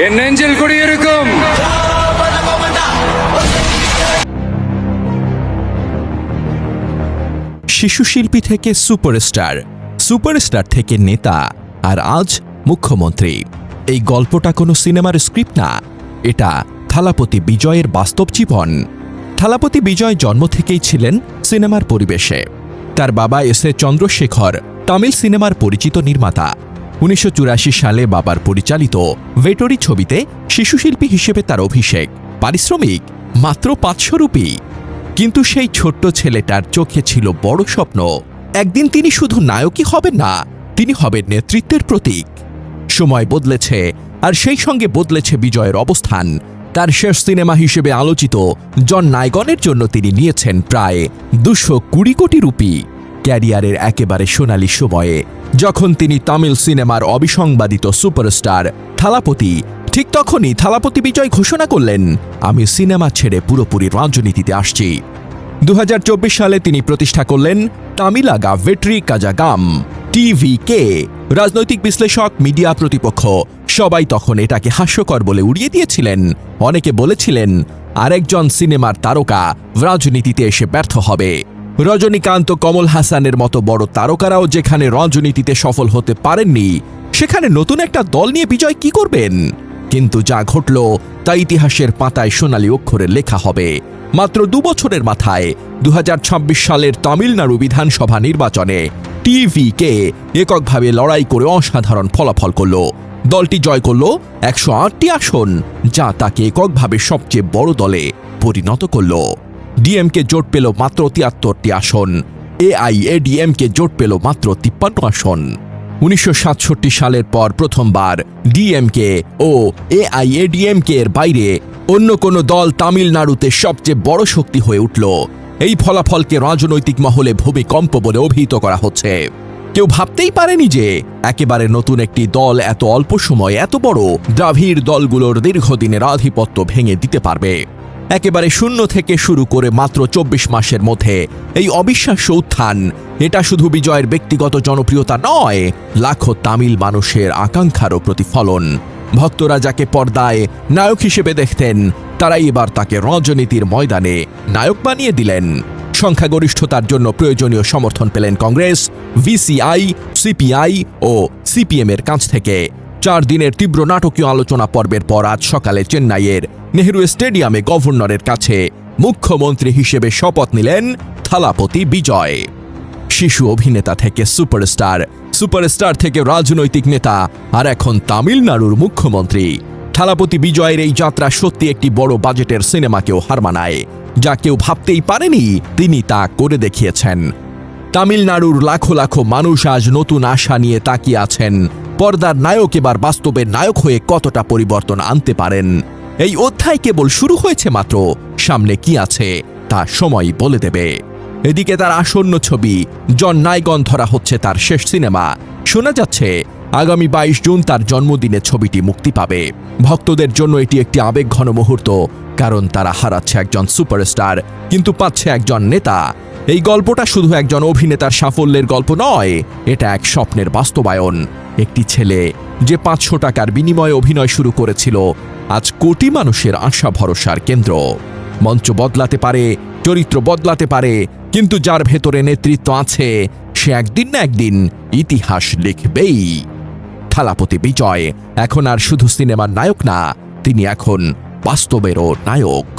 என் நெஞ்சில் குடியிருக்கும் শিশু শিল্পী থেকে সুপারস্টার, সুপারস্টার থেকে নেতা, আর আজ মুখ্যমন্ত্রী। এই গল্পটা কোনো সিনেমার স্ক্রিপ্ট না, এটা থালাপতি বিজয়ের বাস্তব জীবন। থালাপতি বিজয় জন্ম থেকেই ছিলেন সিনেমার পরিবেশে। তার বাবা এস এ চন্দ্রশেখর তামিল সিনেমার পরিচিত নির্মাতা। ১৯৮৪ সালে বাবার পরিচালিত ভেটরি ছবিতে শিশুশিল্পী হিসেবে তার অভিষেক। পারিশ্রমিক মাত্র ৫০০ রুপি। কিন্তু সেই ছোট্ট ছেলেটার চোখে ছিল বড় স্বপ্ন। একদিন তিনি শুধু নায়কই হবেন না, তিনি হবেন নেতৃত্বের প্রতীক। সময় বদলেছে, আর সেই সঙ্গে বদলেছে বিজয়ের অবস্থান। তার শেষ সিনেমা হিসেবে আলোচিত জন নায়গনের জন্য তিনি নিয়েছেন প্রায় ২২০ কোটি রুপি। ক্যারিয়ারের একেবারে সোনালি সময়ে, যখন তিনি তামিল সিনেমার অবিসংবাদিত সুপারস্টার থালাপতি, ঠিক তখনই থালাপতি বিজয় ঘোষণা করলেন, আমি সিনেমা ছেড়ে পুরোপুরি রাজনীতিতে আসছি। ২০২৪ সালে তিনি প্রতিষ্ঠা করলেন তামিলাগা ভেট্রি কাজাগাম টিভিকে। রাজনৈতিক বিশ্লেষক, মিডিয়া প্রতিপক্ষ সবাই তখন এটাকে হাস্যকর বলে উড়িয়ে দিয়েছিলেন। অনেকে বলেছিলেন আরেকজন সিনেমার তারকা রাজনীতিতে এসে ব্যর্থ হবে। রজনীকান্ত, কমল হাসানের মতো বড় তারকারাও যেখানে রাজনীতিতে সফল হতে পারেননি, সেখানে নতুন একটা দল নিয়ে বিজয় কি করবেন? কিন্তু যা ঘটল তা ইতিহাসের পাতায় সোনালি অক্ষরে লেখা হবে। মাত্র ২ বছরের মাথায় ২০২৬ সালের তামিলনাড়ু বিধানসভা নির্বাচনে টিভিকে এককভাবে লড়াই করে অসাধারণ ফলাফল করল। দলটি জয় করল ১০৮টি আসন, যা তাকে এককভাবে সবচেয়ে বড় দলে পরিণত করল। ডিএমকে জোট পেল মাত্র ৭৩টি আসন, এআইএডিএমকে জোট পেল মাত্র ৫৩ আসন। ১৯৬৭ সালের পর প্রথমবার ডিএমকে ও এআইএডিএমকে এর বাইরে অন্য কোনো দল তামিলনাড়ুতে সবচেয়ে বড় শক্তি হয়ে উঠল। এই ফলাফলকে রাজনৈতিক মহলে ভূমিকম্প বলে অভিহিত করা হচ্ছে। কেউ ভাবতেই পারেনি যে একেবারে নতুন একটি দল এত অল্প সময়ে এত বড় দ্রাভিড় দলগুলোর দীর্ঘদিনের আধিপত্য ভেঙে দিতে পারবে। একেবারে শূন্য থেকে শুরু করে মাত্র ২৪ মাসের মধ্যে এই অবিশ্বাস্য উত্থান, এটা শুধু বিজয়ের ব্যক্তিগত জনপ্রিয়তা নয়, লাখো তামিল মানুষের আকাঙ্ক্ষারও প্রতিফলন। ভক্তরা যাকে পর্দায় নায়ক হিসেবে দেখতেন, তারাই এবার তাকে রাজনীতির ময়দানে নায়ক বানিয়ে দিলেন। সংখ্যাগরিষ্ঠতার জন্য প্রয়োজনীয় সমর্থন পেলেন কংগ্রেস, ভিসিআই, সিপিআই ও সিপিএম এর কাছ থেকে। ৪ দিনের তীব্র নাটকীয় আলোচনা পর্বের পর আজ সকালে চেন্নাইয়ের নেহরু স্টেডিয়ামে গভর্নরের কাছে মুখ্যমন্ত্রী হিসেবে শপথ নিলেন থালাপতি বিজয়। শিশু অভিনেতা থেকে সুপারস্টার, সুপারস্টার থেকে রাজনৈতিক নেতা, আর এখন তামিলনাড়ুর মুখ্যমন্ত্রী। থালাপতি বিজয়ের এই যাত্রা সত্যি একটি বড় বাজেটের সিনেমাকেও হার মানায়। যা কেউ ভাবতেই পারেনি, তিনি তা করে দেখিয়েছেন। তামিলনাড়ুর লাখো লাখো মানুষ আজ নতুন আশা নিয়ে তাকিয়ে আছেন, পর্দার নায়ক এবার বাস্তবের নায়ক হয়ে কতটা পরিবর্তন আনতে পারেন। এই অধ্যায় কেবল শুরু হয়েছে মাত্র, সামনে কি আছে তা সময় বলে দেবে। এদিকে তার আসন্ন ছবি জন নায়গন ধরা হচ্ছে তার শেষ সিনেমা। শোনা যাচ্ছে আগামী ২২ জুন তার জন্মদিনে ছবিটি মুক্তি পাবে। ভক্তদের জন্য এটি একটি আবেগঘন মুহূর্ত, কারণ তারা হারাচ্ছে একজন সুপারস্টার কিন্তু পাচ্ছে একজন নেতা। এই গল্পটা শুধু একজন অভিনেতার সাফল্যের গল্প নয়, এটা এক স্বপ্নের বাস্তবায়ন। একটি ছেলে যে ৫০০ টাকার বিনিময়ে অভিনয় শুরু করেছিল, আজ কোটি মানুষের আশা ভরসার কেন্দ্র। মঞ্চ বদলাতে পারে, চরিত্র বদলাতে পারে, কিন্তু যার ভেতরে নেতৃত্ব আছে, সে একদিন না একদিন ইতিহাস লিখবেই। থালাপতি বিজয় এখন আর শুধু সিনেমার নায়ক না, তিনি এখন বাস্তবেরও নায়ক।